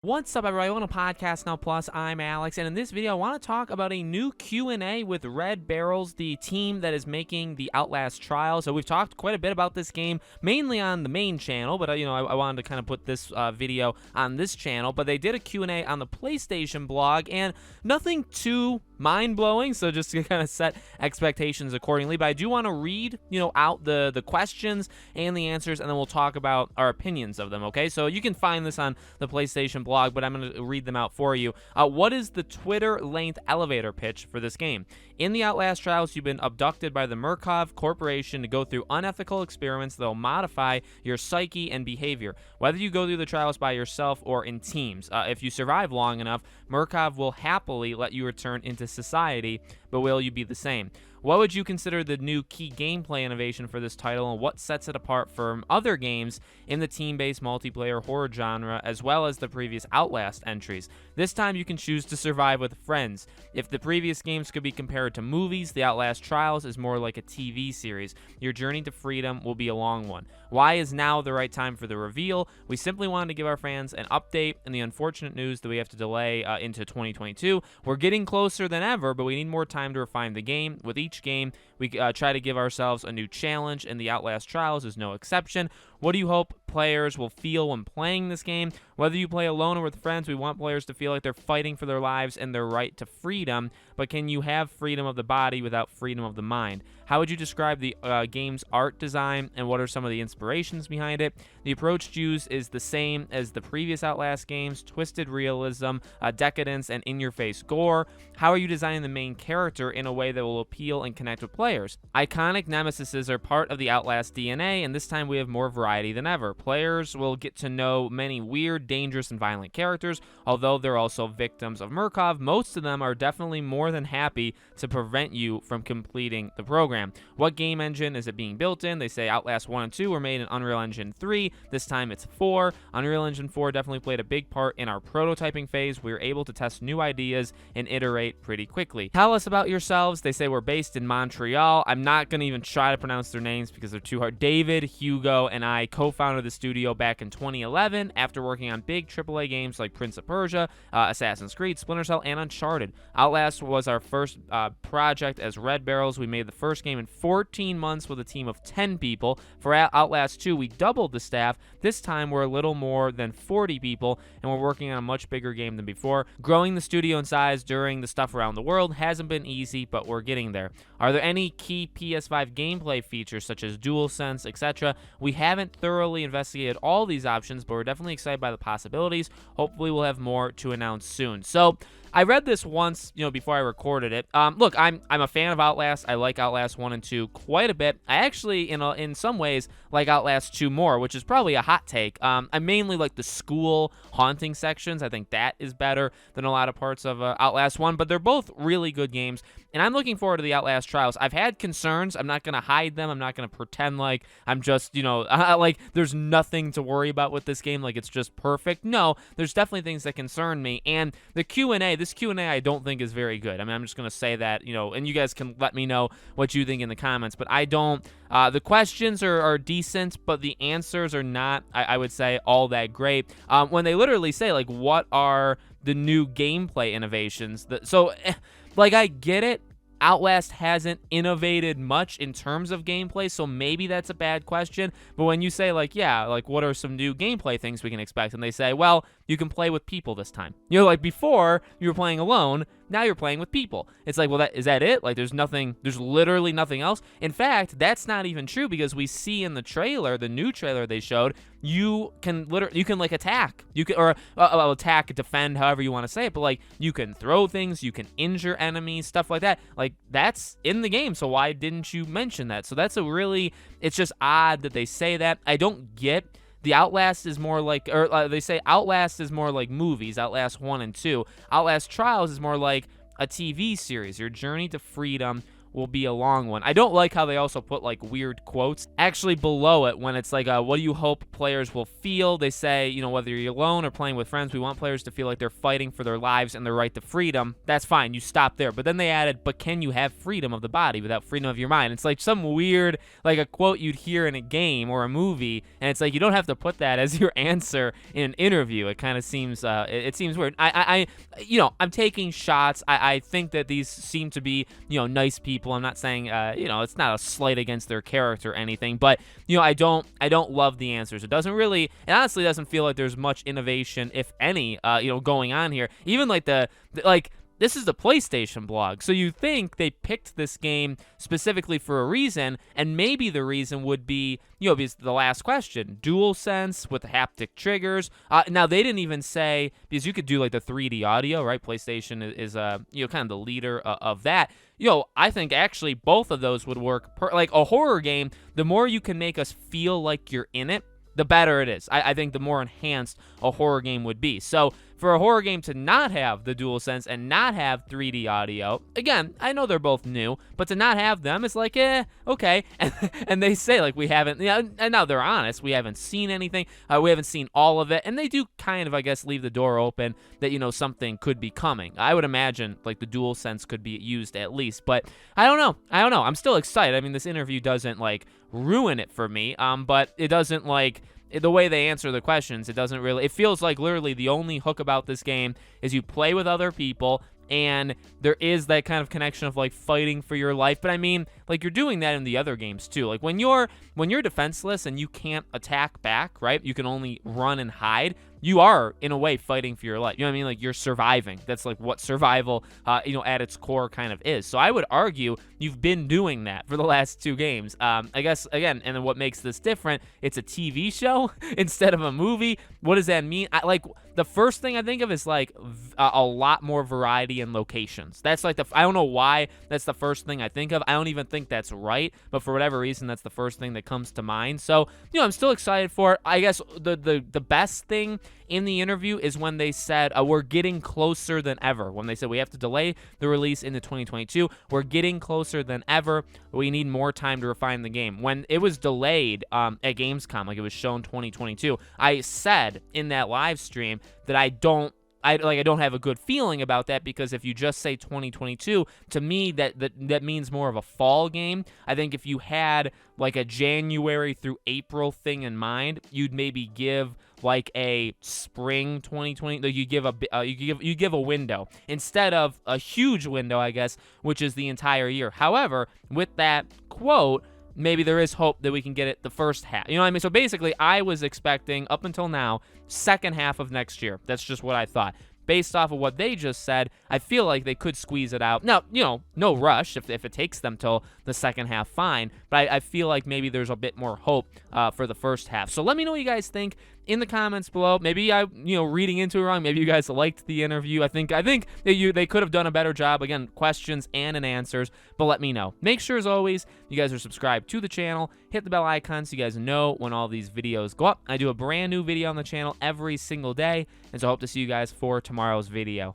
What's up, everybody? Welcome to Podcast Now Plus. I'm Alex, and in this video, I want to talk about a new Q&A with Red Barrels, the team that is making the Outlast trial. So we've talked quite a bit about this game, mainly on the main channel, but I wanted to kind of put this video on this channel. But they did a Q&A on the PlayStation blog, and nothing too mind-blowing, so just to kind of set expectations accordingly. But I do want to read, out the questions and the answers, and then we'll talk about our opinions of them, okay? So you can find this on the PlayStation blog, but I'm going to read them out for you. What is the Twitter-length elevator pitch for this game? In the Outlast trials, you've been abducted by the Murkoff Corporation to go through unethical experiments that will modify your psyche and behavior, whether you go through the trials by yourself or in teams. If you survive long enough, Murkoff will happily let you return into society, but will you be the same? What would you consider the new key gameplay innovation for this title, and what sets it apart from other games in the team-based multiplayer horror genre, as well as the previous Outlast entries? This time you can choose to survive with friends. If the previous games could be compared to movies, the Outlast Trials is more like a TV series. Your journey to freedom will be a long one. Why is now the right time for the reveal? We simply wanted to give our fans an update and the unfortunate news that we have to delay into 2022. We're getting closer than ever, but we need more time to refine the game. With each game, we try to give ourselves a new challenge, and the Outlast Trials is no exception. What do you hope players will feel when playing this game? Whether you play alone or with friends, we want players to feel like they're fighting for their lives and their right to freedom, but can you have freedom of the body without freedom of the mind? How would you describe the game's art design, and what are some of the inspirations behind it? The approach used is the same as the previous Outlast games: twisted realism, decadence, and in-your-face gore. How are you designing the main character in a way that will appeal and connect with players? Iconic nemesises are part of the Outlast DNA, and this time we have more variety than ever. Players will get to know many weird, dangerous, and violent characters. Although they're also victims of Murkoff, most of them are definitely more than happy to prevent you from completing the program. What game engine is it being built in? They say Outlast 1 and 2 were made in Unreal Engine 3. This time it's 4. Unreal Engine 4 definitely played a big part in our prototyping phase. We were able to test new ideas and iterate pretty quickly. Tell us about yourselves. They say we're based in Montreal. I'm not going to even try to pronounce their names because they're too hard. David, Hugo, and I co-founded the studio back in 2011 after working on big AAA games like Prince of Persia, Assassin's Creed, Splinter Cell, and Uncharted. Outlast was our first project as Red Barrels. We made the first game in 14 months with a team of 10 people. For Outlast 2, we doubled the staff. This time, we're a little more than 40 people, and we're working on a much bigger game than before. Growing the studio in size during the stuff around the world hasn't been easy, but we're getting there. Are there any key PS5 gameplay features, such as DualSense, etc.? We haven't thoroughly investigated all these options, but we're definitely excited by the possibilities. Hopefully, we'll have more to announce soon. So, I read this once, before I recorded it. Look, I'm a fan of Outlast. I like Outlast 1 and 2 quite a bit. I actually, in some ways, like Outlast 2 more, which is probably a hot take. I mainly like the school haunting sections. I think that is better than a lot of parts of Outlast 1, but they're both really good games, and I'm looking forward to the Outlast trials. I've had concerns. I'm not going to hide them. I'm not going to pretend like I'm just, like there's nothing to worry about with this game, like it's just perfect. No, there's definitely things that concern me, and the Q&A, this Q&A I don't think is very good. I mean, I'm just going to say that, and you guys can let me know what you think in the comments, but I don't, the questions are decent, but the answers are not, I would say, all that great. When they literally say, like, what are the new gameplay innovations? I get it. Outlast hasn't innovated much in terms of gameplay, so maybe that's a bad question. But when you say, what are some new gameplay things we can expect? And they say, well, you can play with people this time. Before, you were playing alone, now you're playing with people. It's like, well, is that it? Like, there's literally nothing else. In fact, that's not even true, because we see in the trailer, the new trailer they showed, you can attack. You can, or attack, defend, however you want to say it, but you can throw things, you can injure enemies, stuff like that. That's in the game, so why didn't you mention that? So that's it's just odd that they say that. I don't get. The Outlast is more like, they say Outlast is more like movies, Outlast 1 and 2. Outlast Trials is more like a TV series, your journey to freedom will be a long one. I don't like how they also put like weird quotes actually below it when it's like, what do you hope players will feel? They say, you know, whether you're alone or playing with friends, we want players to feel like they're fighting for their lives and their right to freedom. That's fine. You stop there. But then they added, but can you have freedom of the body without freedom of your mind? It's like some weird, like a quote you'd hear in a game or a movie, and it's like you don't have to put that as your answer in an interview. It kind of seems, it seems weird. You know, I'm taking shots. I think that these seem to be, you know, nice people. I'm not saying, you know, it's not a slight against their character or anything, but, you know, I don't love the answers. It honestly doesn't feel like there's much innovation, if any, you know, going on here. Even like this is the PlayStation blog, so you think they picked this game specifically for a reason, and maybe the reason would be, you know, because the last question, DualSense with the haptic triggers. Now, they didn't even say, because you could do like the 3D audio, right? PlayStation is you know, kind of the leader of that. You know, I think actually both of those would work. Like a horror game, the more you can make us feel like you're in it, the better it is. I think the more enhanced a horror game would be. So for a horror game to not have the DualSense and not have 3D audio, again, I know they're both new, but to not have them, it's like, okay. And they say, like, we haven't, you know, and now they're honest, we haven't seen anything. We haven't seen all of it. And they do kind of, I guess, leave the door open that, you know, something could be coming. I would imagine, like, the DualSense could be used at least. But I don't know. I'm still excited. I mean, this interview doesn't, like, ruin it for me, but it doesn't, like, the way they answer the questions, it feels like literally the only hook about this game is you play with other people, and there is that kind of connection of like fighting for your life. But I mean, like, you're doing that in the other games too. Like when you're defenseless and you can't attack back, right? You can only run and hide. You are, in a way, fighting for your life. You know what I mean? Like, you're surviving. That's like what survival, you know, at its core kind of is. So I would argue you've been doing that for the last two games. I guess, again, and then what makes this different, it's a TV show instead of a movie. What does that mean? The first thing I think of is like a lot more variety in locations. That's like I don't know why that's the first thing I think of. I don't even think that's right, but for whatever reason, that's the first thing that comes to mind. So, you know, I'm still excited for it. I guess the best thing in the interview is when they said, we're getting closer than ever. When they said we have to delay the release into 2022, we're getting closer than ever. We need more time to refine the game. When it was delayed at Gamescom, like it was shown 2022, I said in that live stream that I don't have a good feeling about that, because if you just say 2022, to me that means more of a fall game. I think if you had like a January through April thing in mind, you'd maybe give like a spring 2020. Like you give a window instead of a huge window, I guess, which is the entire year. However, with that quote, maybe there is hope that we can get it the first half. You know what I mean? So basically, I was expecting, up until now, second half of next year. That's just what I thought. Based off of what they just said, I feel like they could squeeze it out. Now, you know, no rush. If it takes them till the second half, fine. But I feel like maybe there's a bit more hope for the first half. So let me know what you guys think in the comments below. Maybe reading into it wrong. Maybe you guys liked the interview. I think they could have done a better job. Again, questions and answers. But let me know. Make sure, as always, you guys are subscribed to the channel. Hit the bell icon so you guys know when all these videos go up. I do a brand new video on the channel every single day, and so I hope to see you guys for tomorrow's video.